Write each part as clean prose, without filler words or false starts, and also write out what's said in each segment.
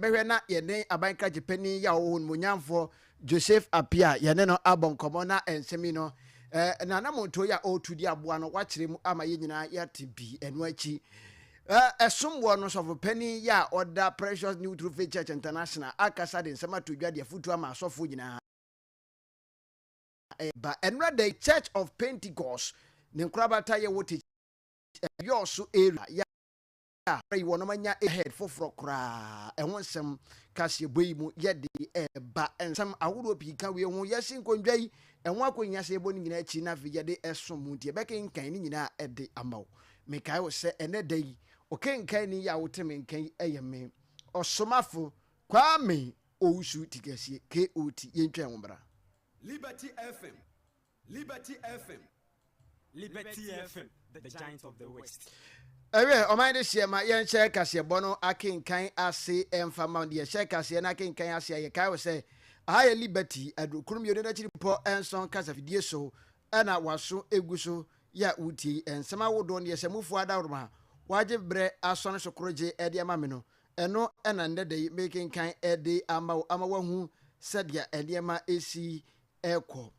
behwe na yene abanka jepani ya wo munyamfo Joseph Apia yene no abonkomo na ensemi no na na monto ya otudi aboa no wakire mu ama ye nyina ya tibi eno achi esomwo no so pani ya order Precious New Truth Faith Church International akasa de nsema to dwa de futu ama asofo nyina ba enra the Church of Pentecost ne nkrabata ye wote yoso area ya you want manya ahead for kra and want some cassia boy mu yet the ba and some awudo pika we won yasin kondwai and wa konya se boni nyina chi na fi yede esom tie beka nkan ni nyina ede amaw me kai wo se ene dai o ken kan ni ya wote me nkan eyeme osomafo kwame owusu tikasie KOT yentwa wombra Liberty FM Liberty FM Liberty FM, the giant of the West. Ewe omaide siema yen share kase bono akinkan ase emfama de share kase na akinkan ase ye kai wo se aye Liberty adukrum yo na chiri po enson kasa fidie so na waso eguso ya uti ensema wodo ne se mufu adawroma waje bre asone sokroje ede ama me no eno na ndede making kan ede ama wahu sadia ede ama esi eko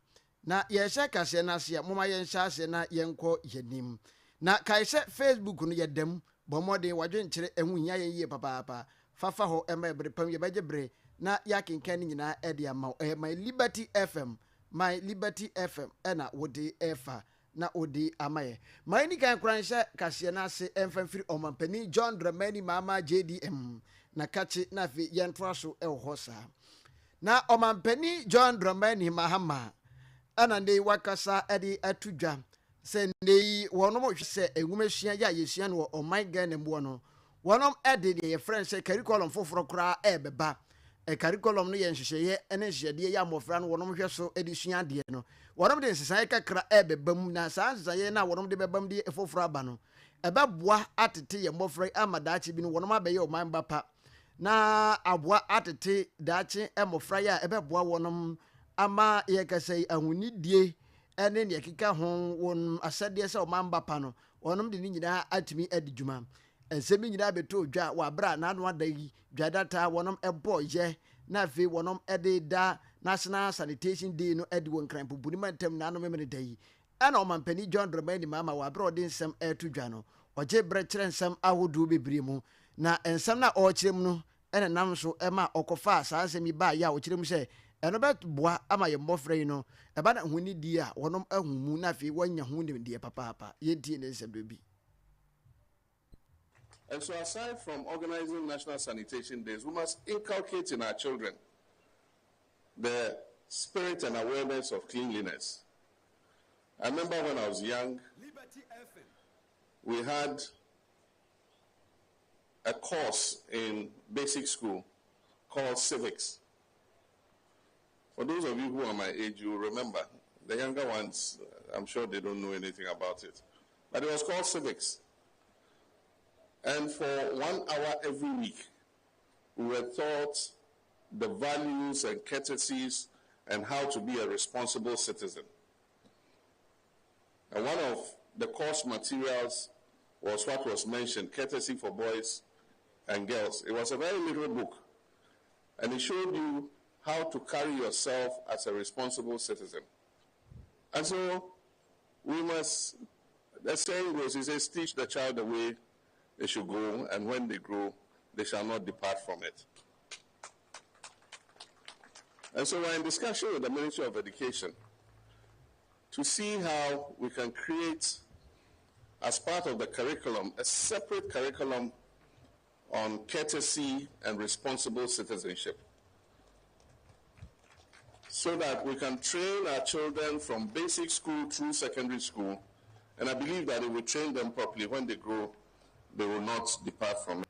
na ye share kase na ase moma yen share ase na yenko yenim na kaise Facebook no yedem bomode wadwenkyere ehunya ye papa fafa ho emabre pam ye begebre na yakenkan nyina ede ama my Liberty FM na wode efa na odi amaye my ni kan kranhye kase na ase emfamfiri omampani John Dramani mama JDM na kachi na fi yentraso hosa na omampani John Dramani mahama ana ndey wakasa ede atudwa sendei wonom hwese enwumahia ya yesua no o my god nembo no wonom ede de friend say curriculum foforo kra ebeba curriculum no ye nhwehye ene nhwehye ya mofra no wonom hweso edisua de no wonom de nsesan kakra ebebam na san nsesan na wonom de bebam de foforo aba no ebeboa atete ye mofra amadachi bi no wonom abaye o man bapa na aboa atete dachi emofra ya ebeboa wonom ama ye kasai ahunidie ene ne kika ho won asade se o mamba pa no onom de ni nyina atimi adijuma ensemi nyina beto dwa wa bra na no adai dwadata wonom ebo ye na fe wonom ede da National Sanitation Day no ede won kran bubuni mantem na no memene dai ana o mampani John Dramani mama wa bra ode nsem eto dwa no oje bre kire nsem ahodo bebre mu na ensem na o kirem no ene nam so ema okofa asasemi ba ya o kirem se eno bet boa ama ye mbofre no eba na huni di a wonom ahumu na fi wanya huni di papa ye di ne nsem do bi. And so aside from organizing National Sanitation Days, we must inculcate in our children the spirit and awareness of cleanliness. I remember when I was young, we had a course in basic school called civics. For those of you who are my age, you remember. The younger ones, I'm sure they don't know anything about it. But it was called civics. And for 1 hour every week, we were taught the values and courtesies and how to be a responsible citizen. And one of the course materials was what was mentioned, Courtesy for Boys and Girls. It was a very little book. And it showed you how to carry yourself as a responsible citizen. And so we must, the saying goes, it says, teach the child the way they should go, and when they grow, they shall not depart from it. And so we're in discussion with the Ministry of Education to see how we can create, as part of the curriculum, a separate curriculum on courtesy and responsible citizenship, so that we can train our children from basic school through secondary school, and I believe that if we train them properly, when they grow, they will not depart from it.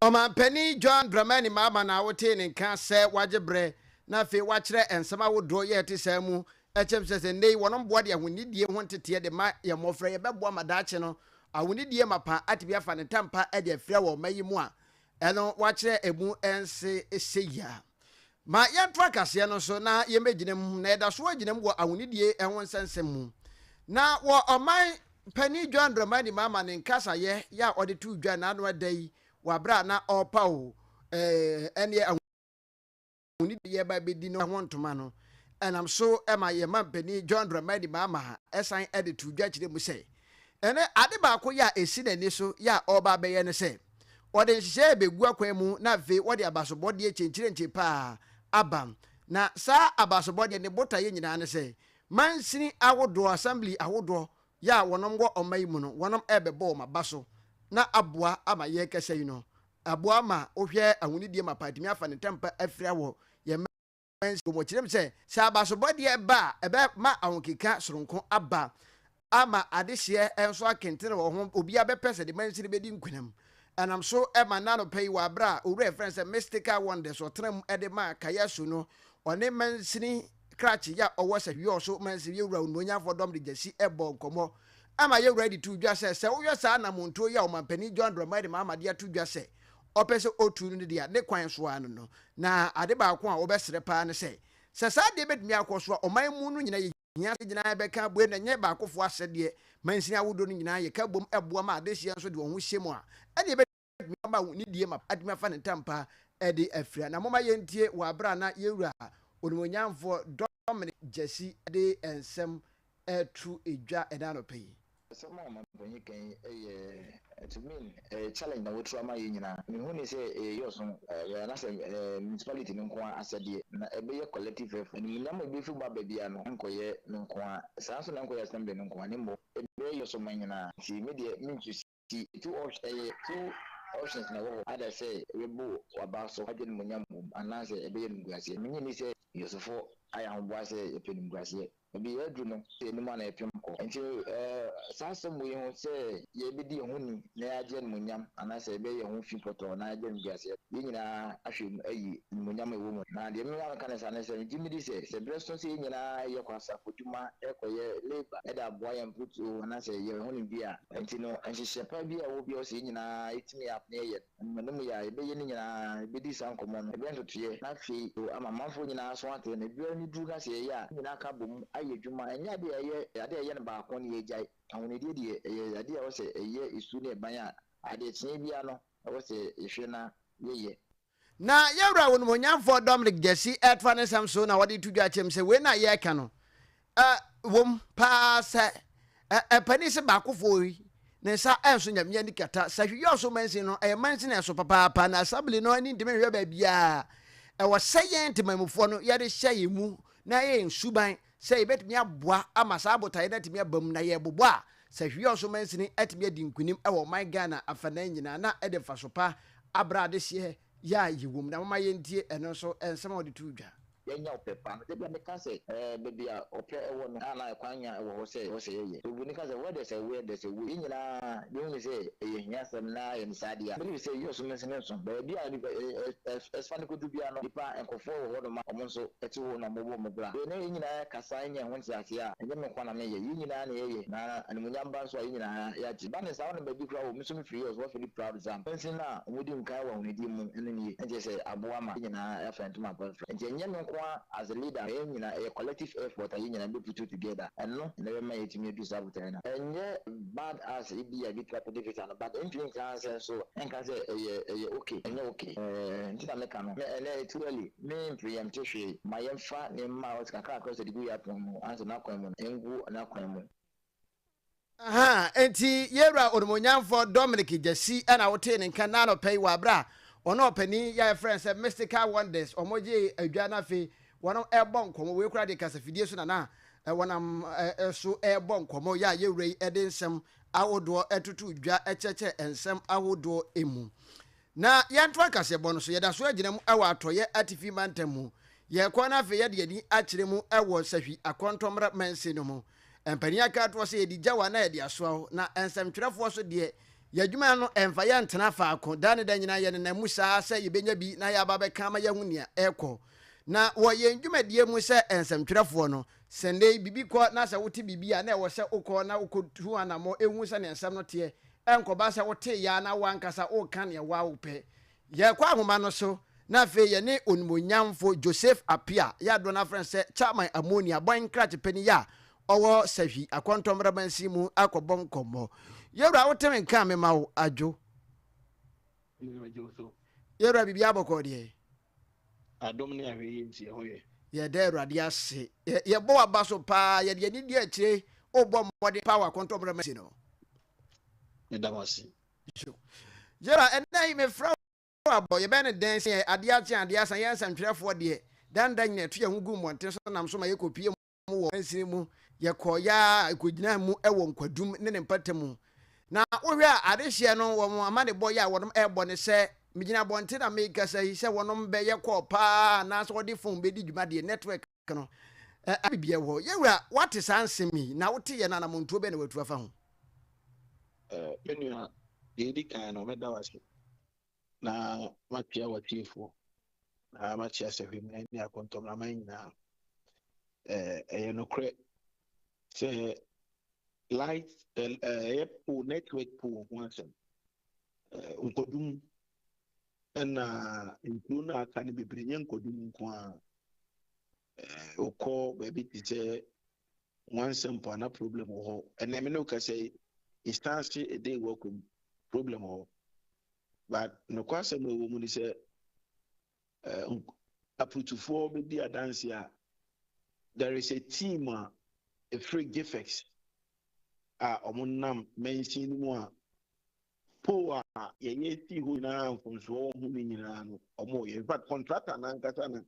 Omampani John Dramani mama na wote ne kan se wajebre na fe wachre ensema wodo ye te samu echem se nei wonom boade ahunidie ho tete de ma ye mofra ye bebo amadache no ahunidie mapa atibia fa ne tampa e de afra wo mayimu a eno wachre emu ense eseya ma yentra kase no so na ye meginem na eda so aginem wo ahunidie enwo nsensem mu na wo oman Penny John Dramani mama ne nkasa ye ya ode tu dwa na no adai wabra na opa o ɛne ahuni de ba bedi no ho ntoma no ɛnam so ɛma yɛ mampani John Dramani Mahama ha ɛsan ɛde to dwa kyerɛ mu sɛ ɛne ade baako yɛ a esi n'ani so yɛ a ɔba bɛyɛ ne sɛ ɔde nhyehyɛ begu akwan mu na afei wɔde abasobɔdeɛ kyenkyerɛnkye paa aba na saa abasobɔdeɛ ne bota yɛ nyinaa ne sɛ mansini ahodoɔ assembly ahodoɔ yɛ a wɔnom wɔ ɔma yi mu no wɔnom ɛbɛbɔ ɔma ba so na aboa ama yɛ kɛsɛ yi no aboa ma wohwɛ ahonidie ma patimi afa ne tempa afira wɔ yɛ mansi mo kyerɛm sɛ sɛ abasobɔdeɛ ba a ɛbɛ ma ahokeka soronko aba ama adehyeɛ enso akentene wɔ ho obi abɛpɛ sɛ de mansini bɛdi nkunam anam so ɛma nano pɛyi wɔ abra owurɛ friend sɛ mystical wonders ɔtenam ɛde ma kaya so no ɔne mansini krachi ya ɔwɔ sɛ hwɛ ɔso mansini yɛwura ononyafo dɔm de gyasi ɛbɔ nkɔmɔ ama yɛwura de to dwa sɛ woyɛ saa namonto yɛ ɔmampani John Dramani Mahama de to dwa sɛ ɔpɛ sɛ otu no de ne kwan so ano no na ade baako a wɔbɛsrɛ paa ne sɛ saa de betumi akɔ so a ɔman mu no nyina yɛ hia gyina bɛka bue na nyɛ baako fo asɛdeɛ mansini awodo no nyina yɛ ka bom ɛboa ma adehye nso de wɔn ho hyɛ mu a ɛde betumi ama ne die ma adimi afa ne tampa ɛde afira na moma yɛntie wɔ abra na yɛwura onimonyamfo Dominic Jesse de ensɛm ɛtu edwa ɛda no pɛyi some of my bonny can to mean a challenge that would trauma in who say yours municipality no as a dear a be a collective effort and you never be for baby and uncle ye no qua sans and uncle assembly no quanimo a be your so many see media means you see two options now other say rebo about so hidden munyam and answer a be in glass meaning say Yosef I am was a penny glass yet. Maybe I do not say no man a pimp until some way won't say ye be the honey, Najan Munyam, and I say be your own few photo, Najan gas yet. You know, I should a Munyam woman. Now the American can say, Jimmy says, the breast on saying, your casa put you ma echo labor, and a boy and put you, and I say, your honey beer, and you know, and she said, probably I will be saying, it's me up near yet. And Manumia, be this uncle, I went to you, not fee, I'm a month when I want to, and if you do not say, yeah, you know, aye juma enya de ye na ba ko ne yejai awon de ade wo se eye isu ne ban a ade tie bia no wo se ehwe na yeye na yewra won monyamfo Dominic Jesse etfa ne samso na wode tudwa chem se we na ye ka no wom pa se pani se ba kofo yi ne sa enso nyamya nikata sa hwe yo so mansi no mansi na so papa na assembly no ani ndime hwe ba bia wo seyen temamufo no ye de hye mu na ye nsuban say betumi aboa ama saa botae na timi abam na ye bobo a sa hwie so mansini atimi adi nkunim ewo man Ghana afana nyina na ede fasopa abrade hye ya yiwum na mama yentie eno so ensema odi tudwa yenya opepa de bia me ka say baby a ope ewo no ana kwanya ewo ho say yeye to buni ka say where there's a nyina de hu say ye hia sam na ye nsade a me say yo so mesene so baby a esfane ko du bia no dipa enkofo ho do ma omonso eti ho na mobo mobra de ne nyina kasa nya ho nti ase a enye me kwana me ye nyina na ye na animunyamba so ye nyina ya ji ba ne sa wona baby kra wo me so me free us what feel proud exam pensin na omudi nkai wa hunidi mu ene ni enje say aboa ma nyina ya friend ma boyfriend enje nye as a leader a collective effort and you be put together and no never made to me do something and bad as it be a bit difficult but in can say so and can say okay and okay ntina me can and too early me preemptive my emfa ne ma what can across the degree at answer na kwemu engu na kwemu aha enti yewra onimonyamfo Dominic Jesse ana wote ne kan na no pay wa bra ono pani ya friends mystical wonders omoje adwa na fe wono ebo nkomo we kura de kasafidie so na wonam so ebo nkomo ya yewre ede nsem awodo etutu dwa echeche ensem awodo emu na yanto akase bo no so yeda so agina mu awa atoye atifi mantamu ye kwa na fe yede ani akire mu ewo sahwi akontomra mansi no mu empani aka to se yedi jawa na yede aso na ensem twerefo so de yadwuma no emfa ye ntena faako dane da nyina ye na musa se yebenya bi na ya baba kama ye hunia eko na wo ye ndwumadie mu se ensamtwerefo no sende bibi ko na se wote bibi a na wo se ukọ na ukotu anamo ehu se ne ensam no te enkoba se wote ya na wankasa o kan ye wa upe ye kwa ahoma no so na fe ye ne onimonyamfo Joseph Apia ya do na friend se chairman ammonia boy crash pani ya owo sahwi akontomra mansi mu akobon kombo yewra wotem nka me mawo adwo Yɛwura biribi abɔkɔ deɛ. adom ne ahwɛ nti ɛho yɛ. Yɛda Awurade ase. Yɛbɔ waba so paa yɛde yɛni di akyire wobɔ mmɔden power kɔntɔmbrɛmasi no. meda mo ase. Yɛra ɛnna yi mefrɛ wo abɔ yɛbɛn ne dɛn sɛ adeɛ akye adeɛ asa yɛn nsɛntwerɛfoɔ deɛ danda nyina ɛto yɛn ho gu mmɔnten so nam so ma yɛkɔpie mu wɔ nsini mu yɛkɔ ya ɛkɔgyina mu ɛwɔ nkwadum ne ne mpata mu. Na wohwɛ a adehyeɛ no wɔn ama ne bɔ yɛ a wɔnom ɛbɔ ne sɛ megyina abɔnten na mekasa yi sɛ wɔnom bɛyɛ kɔɔ paa anaasɛ wɔde phone bɛdi dwumadeɛ network no abibia wɔ yɛwura wate saa nsɛm yi na wote yɛ no anamontuo bɛ na watu afa ho. Menua deɛ ɛdi kan no mɛda wo ase na matua watiefoɔ na makyia sɛ hwɛ mu ne akɔntɔmrama nyinaa. Ɛyɛ nokorɛ sɛ light ɛyɛ po network po ho asɛm nkɔdum ɛna nkuro no aka no bebree nyɛ nkɔdum nko a wokɔ baabi te sɛ wansɛm po ana problem wɔ hɔ ɛnɛ me ne woka sɛ instance ɛdɛ wɔkɔ problem wɔ hɔ but nokɔ asɛm a ɛwɔ mu ne sɛ aputufoɔ bɛdi adanse a there is a team a ɛfiri gifex a ɔmo nam mansin no mu a po a yɛyɛ si hɔ nyinaa mfomsoɔ wɔ ho no nyinaa no ɔmo yɛ in fact contractor nankasa no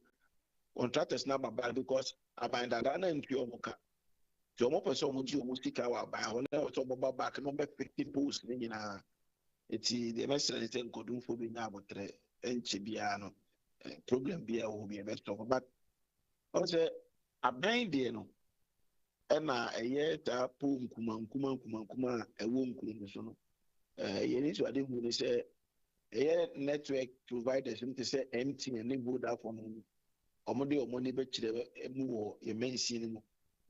contractors na baba because aban dada na ntua ɔmo ka nti ɔmo pɛ sɛ ɔmo gye ɔmo sika wɔ aban hɔ na ɛwɔ sɛ ɔmo ba back na ɔmo bɛ 50 posts ne nyinaa eti deɛ mɛsrɛ ne sɛ nkɔdumfoɔ bi nya abɔtrɛ ɛnkyɛ biara no problem biara wɔ hɔ bi ɛbɛstɔ but ɔmo sɛ aban deɛ no ɛna ɛyɛ taa po nkuma a ɛwɔ nkuro no so no yɛne so ade hu ne sɛ ɛyɛ network providers no te sɛ MTN ne Vodafone no ɔmo de ɔmo ne bɛkyerɛ mu wɔ yɛ mansin no mu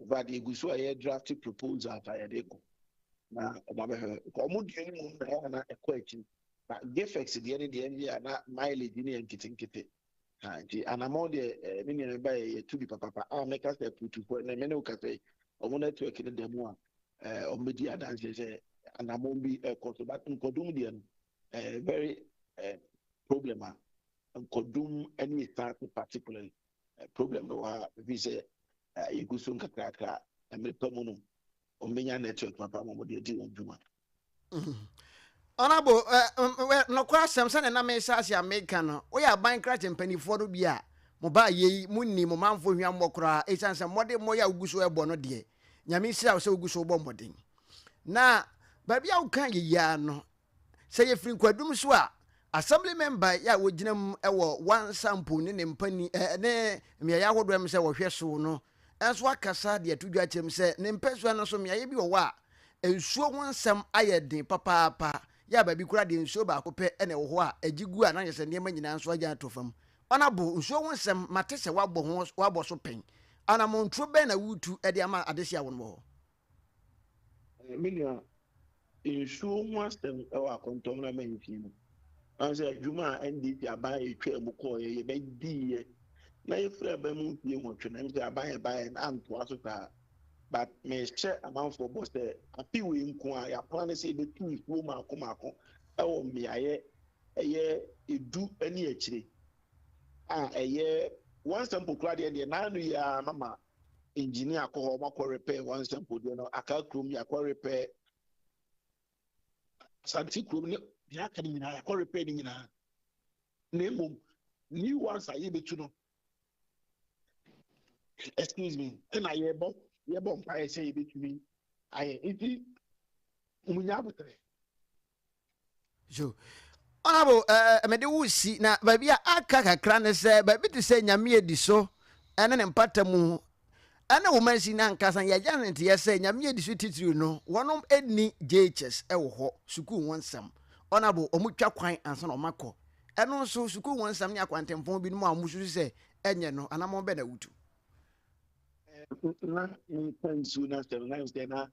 but yɛgu so a yɛ draft proposal a yɛde kɔ na ɔmo abɛhwɛ ɔmo deɛ no mu na ɛyɛ na ɛkɔ akyi na gifex deɛ ne deɛ ɛyɛ a na mileage ne yɛ nketenkete nti anamɔ deɛ ne nea ɛba yɛ tu bi papapa a mɛka sɛ putufoɔ na mene woka sɛ ɔmo network ne da mu a ɔmo bɛdi adanse sɛ anamɔ bi ɛkɔ so but nkɔdum deɛ no very problem a nkɔdum ne start particularly problem no wɔ a bi sɛ yɛgu so nkakrakra mmerepɛ mu no ɔmo bɛnya network papa ma ɔmo de adi wɔn dwuma. Honorable nokora asɛm sɛ ne na mesa ase America no woyɛ aban krakye mpanifoɔ no bi a mo ba yɛyi mo ni mo manfo hwia mmɔ koraa ɛsiane sɛ mmɔde mmɔyɛ a wogu so ɛbɔ no deɛ nyame nhyira wo sɛ wogu so wobɔ mmɔden na baabi a woka yɛyia no sɛ yɛfiri nkwadum so a assembly member yɛ a wɔgyina mu ɛwɔ wansampo ne ne mpani ne mmeayɛ ahodoɔ m sɛ wɔhwɛ so no ɛnso akasa deɛ to dwa kyerɛm sɛ ne mpɛsua no so mmeayɛ bi wɔ hɔ a nsuo ho nsɛm ayɛ den papaapa ya baabi kura de nsuo baako pɛ ɛna ɛwɔ hɔ a agyi gu a na yɛ sɛ nneɛma nyinaa nso agya ato fam ɔnabo nsuo ho nsɛm mate sɛ wabɔ so pɛn anamonturo bɛn na wutu ɛde ama adehye a wɔn wɔ hɔ menua nsuo ho asɛm ɛwɔ akɔntɔm na manfi no ɔn sɛ adwuma a NDP aban ɛtwa mu kɔɔ yɛbɛdiiɛ na yɛfiri aba mu mfie nwɔtwe na sɛ aban yɛbaeɛ na antoa so saa but mehyɛ amanfoɔ bɔ sɛ afi wei nko a yɛapla ne sɛ yɛbɛtu nsuo maako ɛwɔ mmeayɛ ɛyɛ edu ne akyire a ɛyɛ one sample kora deɛ naano yi a mama engineer akɔ hɔ ɔmakɔ repair one sample deɛ no aka kurom yɛakɔ repair asante kurom ne deɛ aka ne nyinaa yɛakɔ repair ne nyinaa na mmom new ones a yɛbɛtu no excuse me ɛna yɛbɔ mpaeɛ sɛ yɛbɛtumi ayɛ nti ɔmunya abotrɛ so honorable mede wo si na baabi a aka kakra ne sɛ baabi te sɛ nyame adi so ɛne ne mpata mu ɛne wo mansi no ankasa yɛagya ne nteɛ sɛ nyame adi so titiri no wɔnom ɛni JHS ɛwɔ hɔ sukuu ho nsɛm honorable ɔmo twa kwan ansa na ɔmakɔ ɛno nso sukuu ho nsɛm ne akwantempɔn bi no mu a ɔmo susu sɛ ɛnyɛ no anamɔ bɛ na wutu na nsuo na sɛm na sɛ na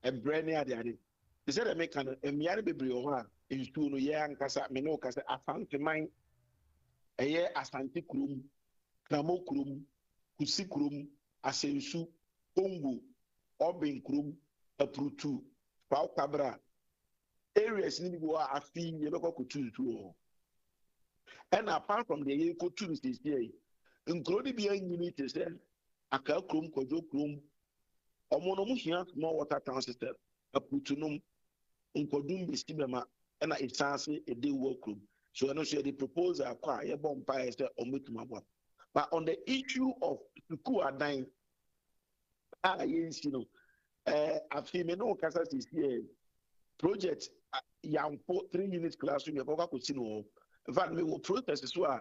ɛbrɛ ne ade te sɛ dɛ meka no mmea no bebree wɔ hɔ a nsuo no yɛ ankasa me ne wo ka sɛ asante man ɛyɛ asante kurom kramo kurom kusi kurom asensu kongo ɔben kurom apurutu paukabra areas ne bi wɔ a afi yɛbɛkɔ kotu nsuo wɔ hɔ And apart from the eco tourists here, including the unit say aka krom kojo krom omo no hia small water town system aputunum nkodum besibema na isanse ede work room. So I know say the proposal akwa ye bomb pa say ometumabo. But on the issue of school adan yes, you know, I feel me no kasa is here project young 3 unit classroom you go see no. In fact, we will protest so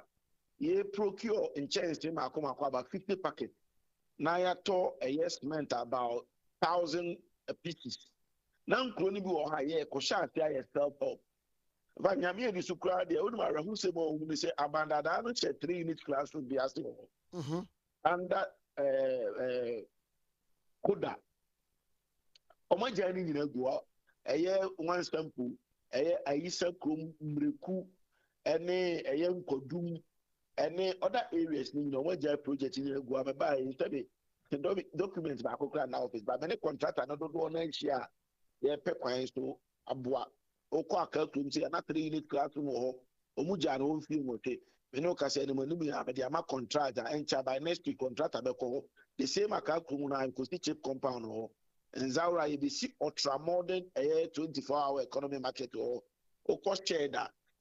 ye procure in change him about 50 packets. Now ya to a yes meant about 1,000 pieces. Now crony be or high ko sha yourself up. But nyame edi so kra de onuma rahu se mo hu say abandada no che 3 unit classroom be ase ho. And that koda omo jani nyina go one sample ayisa krom mreku ene nkodum ene other areas ni no wajai project ni go ababa instead the documents ba kokra na office ba many contractor no do na nchia ye pe kwan so aboa okọ akakrum say na 3 unit classroom ho omuja na onfi mote me no ka say ni mo ni abedi ama contractor encha by next week contractor be ko the same akakrum na ko see cheap compound ho nzaura ye be see ultra modern 24-hour economy market ho okọ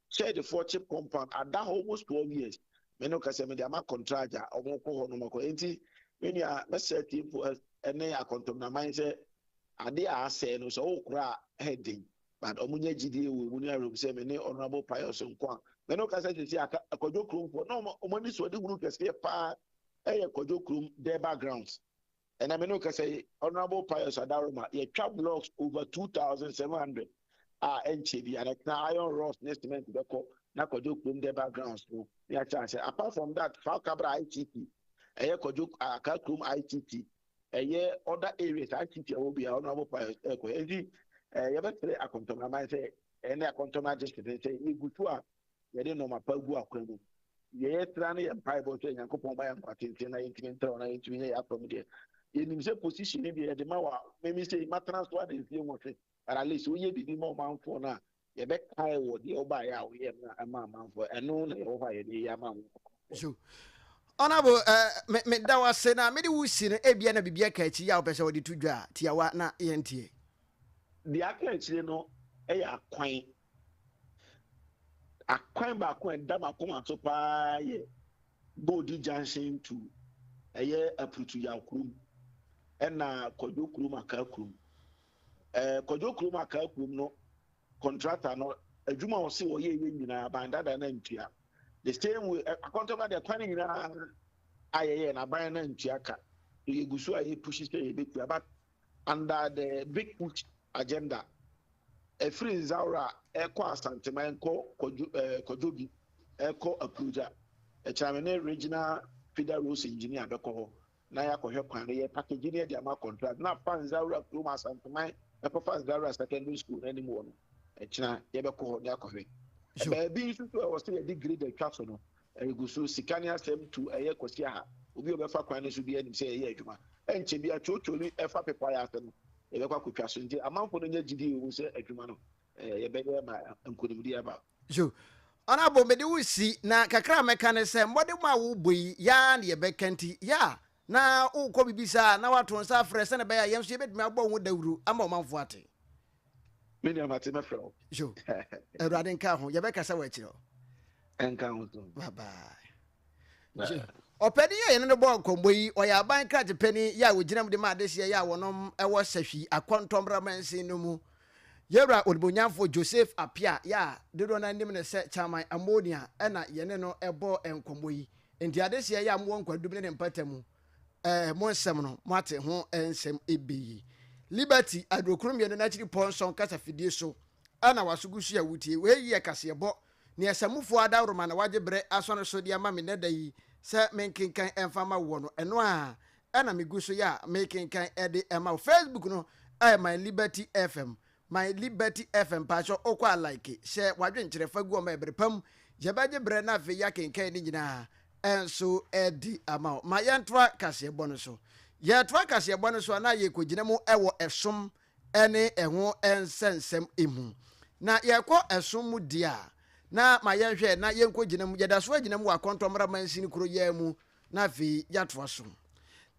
share the 4 cheap compound at that almost 12 years. Meno kase me ama contractor omo ko ho no mako enti when you are let's say people ene akontom na mind say ade a say no so okura heading but omunye gidi we munu arum say me ne honorable pious nkwa meno kase say akojo krom for no omani so de guru kase pa kojo krom their backgrounds and I meno kase honorable pious adaroma ye trap blocks over 2,700 NCB and na iron rods next month to go na kojo krom their backgrounds so ya chance apart from that Falcabra ITT kojo aka krom ITT other areas ITT will be honorable pious eko edi ye betre akontoma man say ene akontoma district say igutu a ye de no mapagu akwanu ye tra na ye bible so yankopon ba yankwatente na yintimi ntra na yintimi ye afrom de ye nim say position de ye de ma wa me say ma transfer de fie mo say at least we ye bibi mo manfo na ye be kai wo de oba ya wo ye na ma manfo eno na ye wo fa ye de ya ma so honorable me da wase na me de wusi no ebia na bibia ka chi ya opese wo de tudwa tiawa na yentie the akachire no ya akwan ba akwan da makoma so pa ye body junction to aputu yakrum na kojo krum akakrum kojo krum akakrum no contractor no adwuma wo se wo ye nyina bandada na ntua the same way akontoba de kwan nyina ayeye na ban na ntua ka ye gusu aye push say ye betu but under the big push agenda free Zaura eko asante manko kojobi eko approja chamene regional federal roads engineer beko na ya kohwe kwan ye package ne dia ma contract na pan Zaura from asante man eko Zaura secondary school anymore no china ye beko ya kohwe be bi su to was say degree the class no egusu sikania sem to kosia ha obi obefa kwan no so bi anim say ye adwuma enche bi achocholi efa pepa ya no ebe kwa kutwa so nti amanfo no nya gidi wo se adwuma no ebe ma nkodimdi aba so honorable me de wusi na kakra meka ne se mbode ma wo boyi ya na ye bekanti ya na ukọ bibisa na wato nsa afre se na be ya yem so ye bedumi agbo wo dawuru ama omanfo ate me ni amate me fro so erade nka ho ye be kasa wa chiro enka ho so bye bye opedi ye ne bo kombo yi oya aban krate pani ya woginam de ma adesia ya wonom ewo sahwi akontombra mansin no mu yewra odibonyamfo Joseph Apia ya dedo na nim ne se chairman ammonia na ye ne no ebo enkombo yi enti adesia ya mo nkwadum ne mpatamu mo nsem no mo ate ho ensem ebeyi Liberty adrokurum ye no na chiri ponson kasa fidie so ana wasugusu ya wutie we yi kasebo ne esamufo adawroma na wagebre asono so dia ma me neda yi se menkinkan enfama wo no eno a ana miguso ya menkinkan ede ema Facebook no my Liberty FM pacho okwa like share wadwenkyere fagu o ma ebrepam jebagebre na fe ya kinkan ni nyina enso edi ama ma yentwa kasebo no so yetwa kasebo no so na ye kogina mu ewo esom ene eho ensensem emu na yekọ esom mu dia na ma yɛhwɛ na yɛnkɔ gyina mu yɛda so agyina mu wɔ akɔntɔmmra mansini kuro yɛ mu na afei yɛatoa so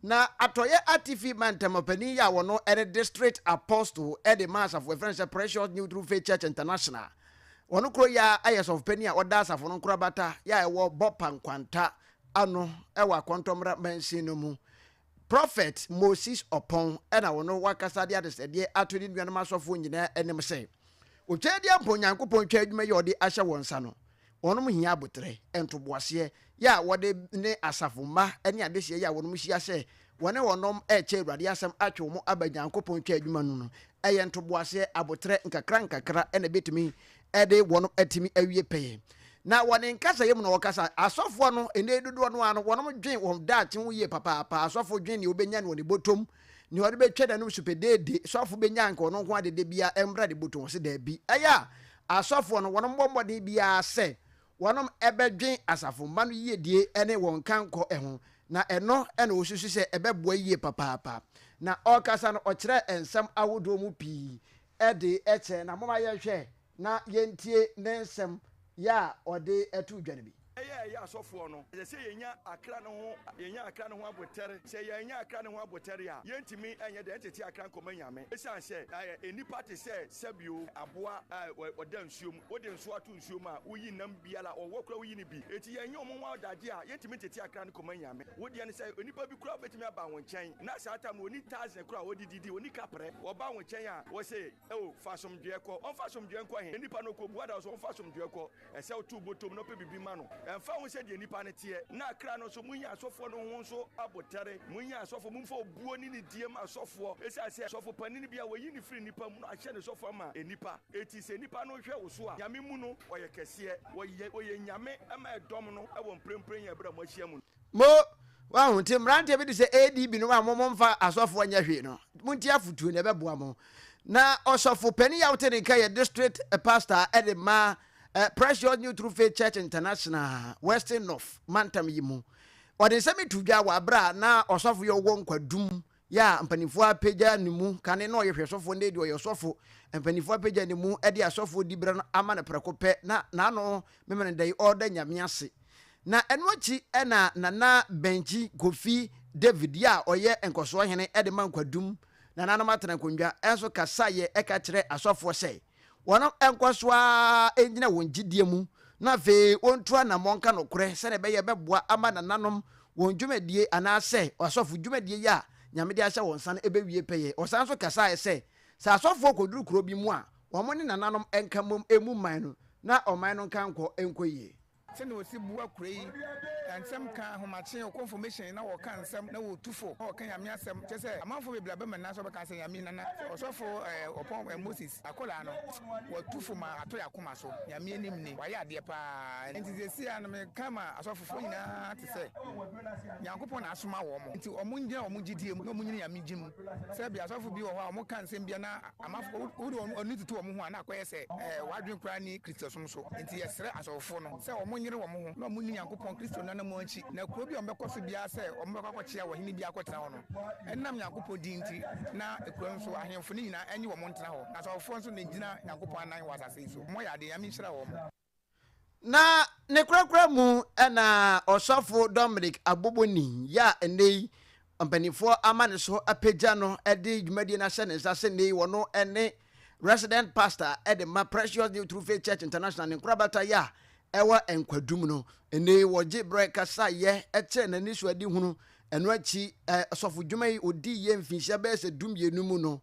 na atɔyɛ atifi mantamapani yɛ a wɔno ɛne district apostle ɛde ma asafo ɛfrɛ sɛ Precious Neutral Faith Church International wɔno kuro yɛ ayɛ sɔfopani a ɔda asafo no nkora bata yɛ a ɛwɔ bɔpa nkwanta ano ɛwɔ akɔntɔmmra mansini no mu Prophet Moses Opon ɛna wɔno wakasa de adesɛdeɛ ato ne nuanom asɔfo nyinaa anim sɛ otwadi ampo Nyankopɔn twa adwuma yɛ ɔde ahyɛ wɔn nsa no wɔnom hia abotere entoboaseɛ ya wɔde ne asafo mma ne adehye ya wɔnom hyia sɛ wɔne wɔnom ɛkyɛ Awurade asɛm atwe wɔn aba Nyankopɔn twa adwuma no ɛyɛ ntoboaseɛ abotere nkakra ɛna betumi ɛde wɔnom atimi awie pɛyɛ na wɔne nkasa yɛ mu na wɔkasa asɔfoɔ no ene dodoɔ no ano wɔnom dwen wɔn daakye ho yie papaapa asɔfo dwen ne obenya ne wɔne botom ni wɔde betwa danum supedede sɔfo benya nka ɔno nko adede bia embra de botom se da bi ɛya asɔfoɔ no wɔnom bɔmmɔden bia sɛ wɔnom ɛbɛdwen asafo mma no yie die ɛne wɔn kankɔ ɛho na ɛno ɛna osusu sɛ ɛbɛboa yie papaapa na ɔkasa no ɔkyerɛ nsɛm awodoɔ mu pii ɛde ɛkyɛ na moma yɛhwɛ na yɛntie ne nsɛm ya ɔde ɛto dwa no bi ɛyɛ asɔfoɔ no ɛsɛ sɛ yɛnya akra no ho abotere sɛ yɛnya akra no ho abotere a yɛntimi ɛnyɛ dɛ ɛtete akra nkɔma nyame ɛsiane sɛ ɛnipa te sɛ sɛbio aboa ɔda nsuom wode nso ato nsuom a woyi nam biala ɔwɔ kora woyi no bi ɛti yɛnyɛ ɔmo ho adagye a yɛntimi tete akra no kɔma nyame wodeɛ ne sɛ onipa bi kora wobɛtumi aba wo nkyɛn na saa tam no ɔni tasen kora wɔdididi ɔni kaprɛ wɔba wo nkyɛn a wɔsɛ fa asomdwoɛ kɔ ɔmfa asomdwoɛ nkɔ he nipa no kɔbua da so ɔmfa asomdwoɛ kɔ ɛsɛ woto botom na ɔpɛ bibi ma no ɛmfa ho sɛ deɛ nipa no teɛ na akra no so munya asɔfoɔ no ho nso abotere munya asɔfoɔ mumfa obuo ne ne die ma asɔfoɔ ɛsiane sɛ asɔfo panini bi a wɔyi ne firi nipa mu no ahyɛ ne sɔfoɔ ama enipa eti sɛ nipa no hwɛ wo so a nyame mu no ɔyɛ kɛseɛ wɔyɛ nyame ama ɛdɔm no ɛwɔ mprempren yɛ brɛ mo ahyia mu mo wahu nti mmeranteɛ bi de sɛ ADB no a momomfa asɔfoɔ nyɛ hwee no monti afotuo ne ɛbɛboa mo na ɔsɔfo pani a wote ne nka yɛ district pastor ɛde ma Precious Neutral Faith Church International Western North mantam yi mu ɔde nsɛm to dwa wɔ abra na ɔsɔfo yɛ wɔ nkwadum ya mpanimfoɔ apagya ne mu kane na ɔyɛ hwɛsɔfo ne de ɔyɛ sɔfo mpanimfoɔ apagya ne mu ɛde asɔfo di bra no ama ne prɛko pɛ na naano memene dai ɔda nyame ase na ɛno akyi ɛna nana benchi Kofi David ya ɔyɛ nkɔsoɔ hene ɛde ma nkwadum na nanom atena nkondwa ɛnso kasa yɛ ɛka kyerɛ asɔfoɔ sɛ wɔn nkɔsoa engyina wɔn gidie mu na fe ontua na monka nokore sɛ ne bɛyɛ bɛboa ama nananom wɔn dwumadie anaasɛ asɔfo dwumadie ya nyame de ahyɛ wɔn san ɛbɛwie pɛyɛ ɔsan so kasa yɛ sɛ asɔfo koduru kuro bi mu a wɔn ne nananom enka mom emu man no na ɔman no nka nkɔ enkoyie sɛ na osi bua kuro yi nsɛm ka ahomakye confirmation na wɔka nsɛm na wɔtufo na wɔka nyame asɛm kyɛ sɛ amanfo bebree bɛma nna so bɛka sɛ nyame nana ɔsɔfo ɔpɔn Moses akola no wɔtufo ma ato yɛ akoma so nyame anim ni wayɛ adeɛ paa nti sɛsi a no meka ma asɔfofoɔ nyinaa te sɛ nyankopɔn na asoma wɔ mo nti ɔmo nyina ɔmo gyidie mu na ɔmo nyina nyame gye mu sɛ bia asɔfo bi wɔ hɔ a ɔmo ka nsɛm bia na amanfo wode ɔno tutu ɔmo ho a na akɔyɛ sɛ wadwen koraa ni kristosom so nti yɛsrɛ asɔfofoɔ no sɛ ɔmo nyere wɔ mo ho na ɔmo ni nyankopɔn kristo na mo akyi na kuro bi ɔmbɛkɔ so bia sɛ ɔmbɛkɔ akɔkyea wɔ hene bi akɔtena hɔ no ɛnam nyankopɔn di nti na ekuro nso ahemfo ne nyinaa ɛnye wɔ mo ntena hɔ na asɔfoɔ nso na gyina nyankopɔn anan wɔ asase yi so mo yɛ ade nyame nhyira wɔ mo na ne kurakura mu ɛna ɔsɔfo Dominic Aboboni ya enei mpanifoɔ ama ne so apagya no ɛde dwumadie na hyɛ ne nsa sɛ nei wɔno ɛne resident pastor ɛde ma Precious Neutral Faith Church International ne nkorabata ya ɛwɔ nkwadum no ene wɔgye brɛ kasa yɛ ɛkyɛ n'ani so adi hunu ɛno akyi asɔfo dwuma yi odi yɛ mfinhyia bɛyɛ sɛ dumienu mu no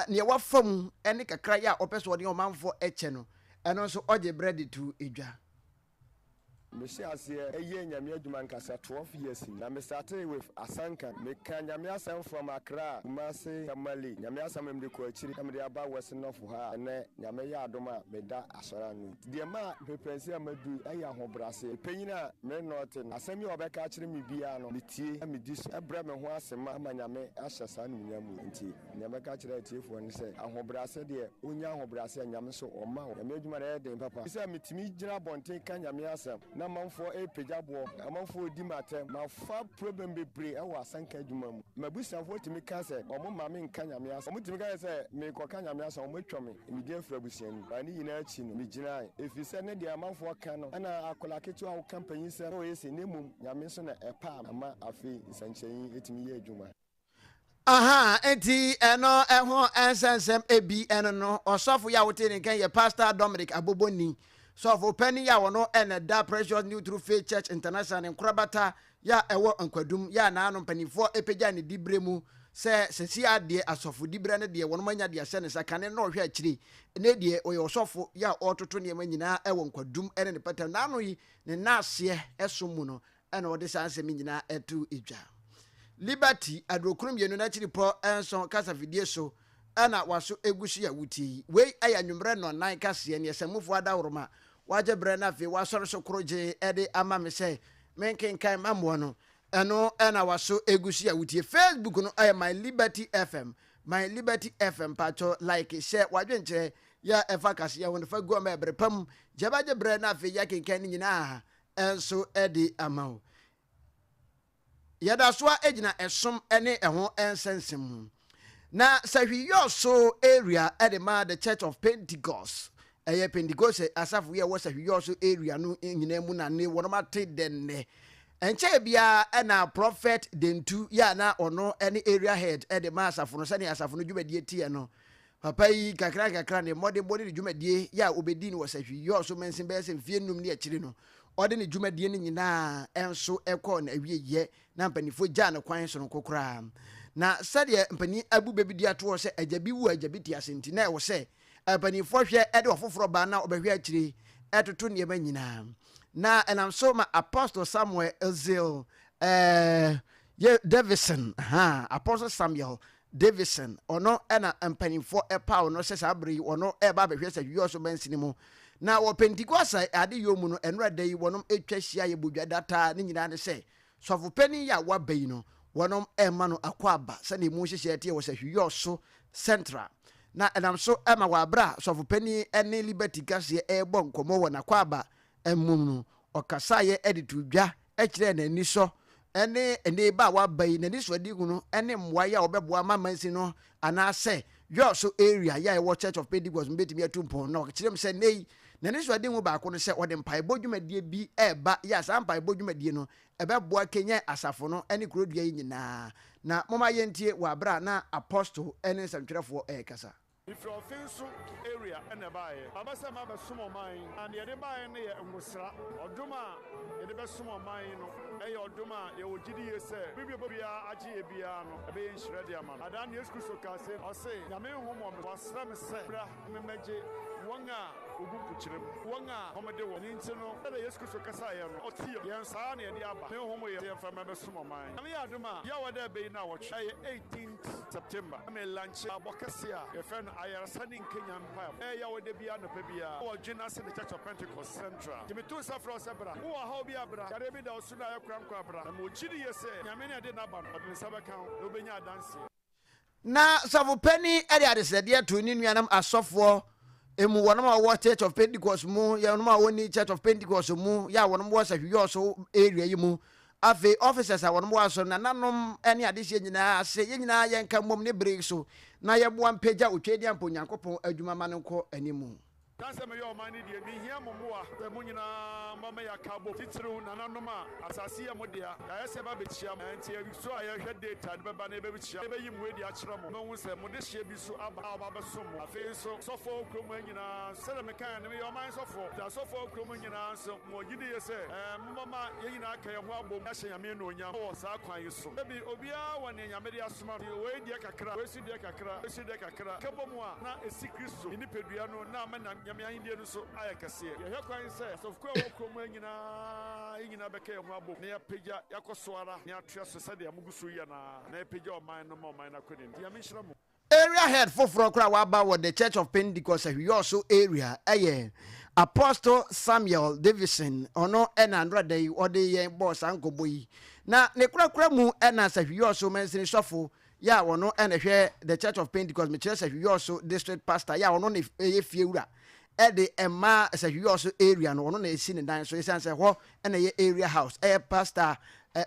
ne wɔfam ɛne kakra yɛ a ɔpɛ so ɔde ɔmanfo ɛkyɛ no ɛno nso ɔgye brɛ de to edwa Meshi aseɛ ɛyɛ nyame adwuma nkasa 12 years na me started with ASANTE meka nyame asɛm from Accra Kumasi Tamale nyame asɛm mde kɔ akyiri na mde aba Western North ha ɛnɛ nyame yɛ adom a meda asɔra no deɛ ma pepensi amadu ɛyɛ ahobrase penyina me north asɛm yɛ ɔbɛka akyere me bia no metie na medi so ɛbrɛ me ho asɛm ama nyame ahyɛ saa no nyamu nti nyame ka kyerɛ atiefoɔ no sɛ ahobrase deɛ onya ahobrase nyame so ɔma nyame adwuma na ɛyɛ den papa sɛ metimi gyina bɔnten ka nyame asɛm na na manfo pejabo amanfo di matem ma fa problem bebre e wa asanka adwuma mu mabusanfo timi ka se omo ma me nka nyame asa omo timi ka se me ko ka nyame asa omo twame me di afra busiani ba ni nyina achi no me gina efi se ne de amanfo ka no ana akola ketu a campaign se o yesi nemum nyame so na epa ama afi sanchen etimi ye adwuma. Aha, enti eno eho ensensem ebi eno no osofo ya wote ne kan ye Pastor Dominic Aboboni sofo pani ya wono ene da Precious New True Faith Church International nkrabata ya ewo nkwadum ya na anu panifo epegya ne dibremu se sesi ade asofo dibre ne de wono manya de ase ne sakane no hwe akiri ne de oye osofo ya ototo ne manyina ewo nkwadum ene ne patam na anu yi ne naase esomu no ene ode sanse manyina etu edwa Liberty adrokurum yenu na chiri po enson kasa vidie so ana waso egusu ya wuti we aya nwumre no nan kase ne yesamufo adawroma waje bre na fe wasoro so kroje ede ama me se menkenkan mamwo no eno ana waso egusu ya wuti Facebook no aya my Liberty FM pacho like share wadwenche ya efa kase ya wonfa go ma bre pam jabaje bre na fe ya kenkan ni nyina enso ede ama yada soa ejina esom ene eho ensensem na sahwiyo so area edema the Church of Pentecost Pentecost asafu ye wo sahwiyo so area no nyina mu na ne wonomate denne enche bia na prophet dentu ya na ono ene area head edema asafu no sane asafu no dwumadie tie no papa yi kakra ne modern dwumadie ya obedi ni wo sahwiyo so mensin be se fie num ne akiri no ode ne dwumadie ni nyina enso ekọ na awie ye na mpanifo gya ne kwan so no kokora na sade mpani abu bebidi ato se ajabi wu ajabi ti asenti na ewo se mpanifo hwe ede ofoforo ba na obehwe akiri etoto ne ba nyina na enam so ma Apostle Samuel Ezil Davison Apostle Samuel Davison ono ena mpanifo epa ono se sabri ono eba behwe se hwe so bensini mu na wo Pentecost ade yomu no enra dai wonom etwa hia ye bodwa data ne nyina ne se sofo pani ya wabai no wonom ema no akwaba se ne mu hyehyɛ tie wo se hwiyo so central na enam so ema wa bra sofo pani ene Liberty kase ebo nkomo wo na kwaba emum no okasa ye editu dwa ekire na ni so ene ba wabai na ni so adi hu no ene mwa ya obeboa mamansi no ana se yo so area ya e Church of Pentecost mbetimi atumpo na okire m se nei na ne so ade hu ba ko no se ode mpai bodwumadie bi eba ya sa mpai bodwumadie no ebeboa Kenya asafo no ene kurodua yi nyina na moma yentie wa bra na Apostle ene samtwerefo kasa. If you're offensive area and a buyer, Abasa Maba Sumo mine, and the other buyer near Musra, or Duma, and the best Sumo mine, or Duma, you would say, Bibia, Aji Biano, a being Shrediaman. I done yes, Kusokase, or say, Yamin Homo was Sam Sebra, Memeji, Wanga, Ubuchim, Wanga, Homedo, Nintino, and the Yeskusokasaya, or Tio, Yansani, and Yaba, no Homo from Maba Sumo mine. I mean, Aduma, Yawada Bay now, 18th September. I may lunch Abokasia, your friend. I am sending Kenyan Pam. Hey, I would be on the Pebia or Genas in the Church of Pentecost Central. Give me two Safra Sabra, who are Hobiabra, Caribida, Suna, Cramcabra, and Muchidi, Yamina did not ban, but in Sabacount, Rubenia dancing. Na savo penny ade said ya to ninuanam asofo emu wonoma wo Church of Pentecost mu ya wonoma woni Church of Pentecost mu ya wonoma wo sahwiyo so area yi mu afi officers a wonoma wo so na nanom ene ade hye nyina ase ye nyina ye nka mom ne break so na ye boa mpagya otwedi ampo Nyankopon adwuma ma ne nko animu. That's a mayor money, dear. Be here, Momoa, the Munina, Mamma Cabo, Titru, Nanoma, Asasia Modia, I said, Babicham, and so I had data, but Banabich, you with the Achram, no one said, Modestia be so about some. I feel so for Cromania, Salamecan, and your minds of four. That's all for Cromania, so more you say, Mamma, Yina, Kayabo, Nashing Amino, or Sakwa, you so. Maybe Obia, one in Yamedia Smart, you wait, Yakakra, Dekakra, Kabomoa, not a secret, in the Pediano, Naman. Yamia Indian so I can see. You have quite says, of course, in a Beke Mabo, near Pija, Yakoswara, near Trust Society, Mugusuyana, near Pija, mine no more, mine I couldn't. Yamishram. Area head for Waba with the Church of Pentecost, we also area, Apostle Samuel Davison, or no, and Andrade, or the boss Uncle Boy. Now, Necramu, and as if you also mentioned shuffle. Ya wono ene hwe the Church of Pentecost me church you also district pastor ya wono ne fiewura ɛde ɛma sɛhwi also area no ɔno na esi ne dan so esan sɛ hɔ ɛna yɛ area house pastor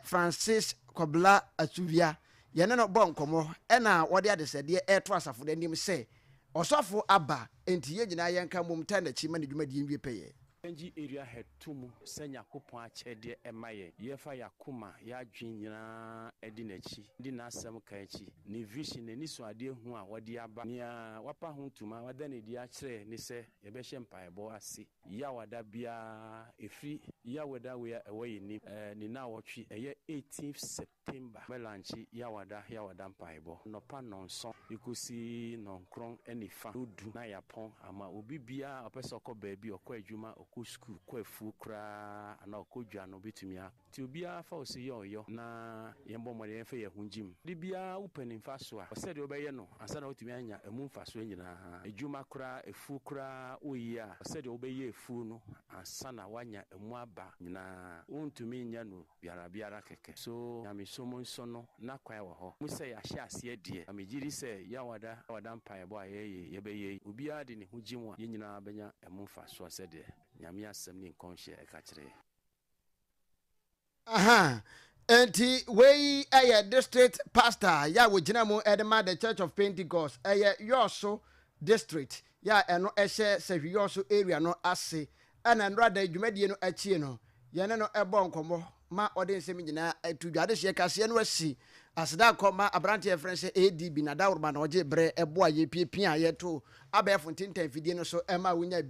Francis Kobla Atuvia yɛne no bɔ nkɔmmɔ ɛna wɔde adesɛdeɛ ɛto asafo de anim sɛ ɔsɔfo aba enti yɛ nyinaa yɛnka mom tan n'akyi ma ne dwumadie nwie pɛyɛ Enji area head tumu senya kupon achede emaye yefa yakuma ya dwinyina edi nachi di na asem ka achi ne vision ne niso ade hu a wode aba nia wapa ho tuma wada ne di akire ne se ye be hye mpaebo ase ya wada bia efri ya wada we ewe ni ni na wotwe eye 18th September melanchi ya wada mpaebo no pa nonso ikosi nonkron enifa odu na yapon ama obi bia opese okọ baabi okọ adwuma ko school ko afu kra ana okodwa no betumia ti obia fa osi yo na yembo mo de fa ye hunjim de bia upanin fa so a ose de obeye no asa na otumi anya emu fa so nyina adwuma kra afu kra oyi a ose de obeye afu no asa na wanya emu aba nyina untumi nya no biara keke so ya misomo nso no na kwa wo ho mu se ya hye ase de amegiri se ya wada mpaebo a ye beye obia de ne hunjim a nyina benya emu fa so ase de nyame asem ni nkɔnhye ɛka kyerɛ enti wei district pastor ya wogina mu edema the Church of Pentecost yoso district ya eno ɛhyɛ sɛhwi yoso area no ase ɛna nrada dwumadie no achie no yɛne no ɛbɔ nkɔmmɔ ma ɔde nsɛm nyina atudwade hye kase no asi aseda kɔma abrante efrense ADB na dawrba na ɔgye brɛ ɛboa ye piepia yɛto abɛfo ntintan fidie no so ɛma wonya bi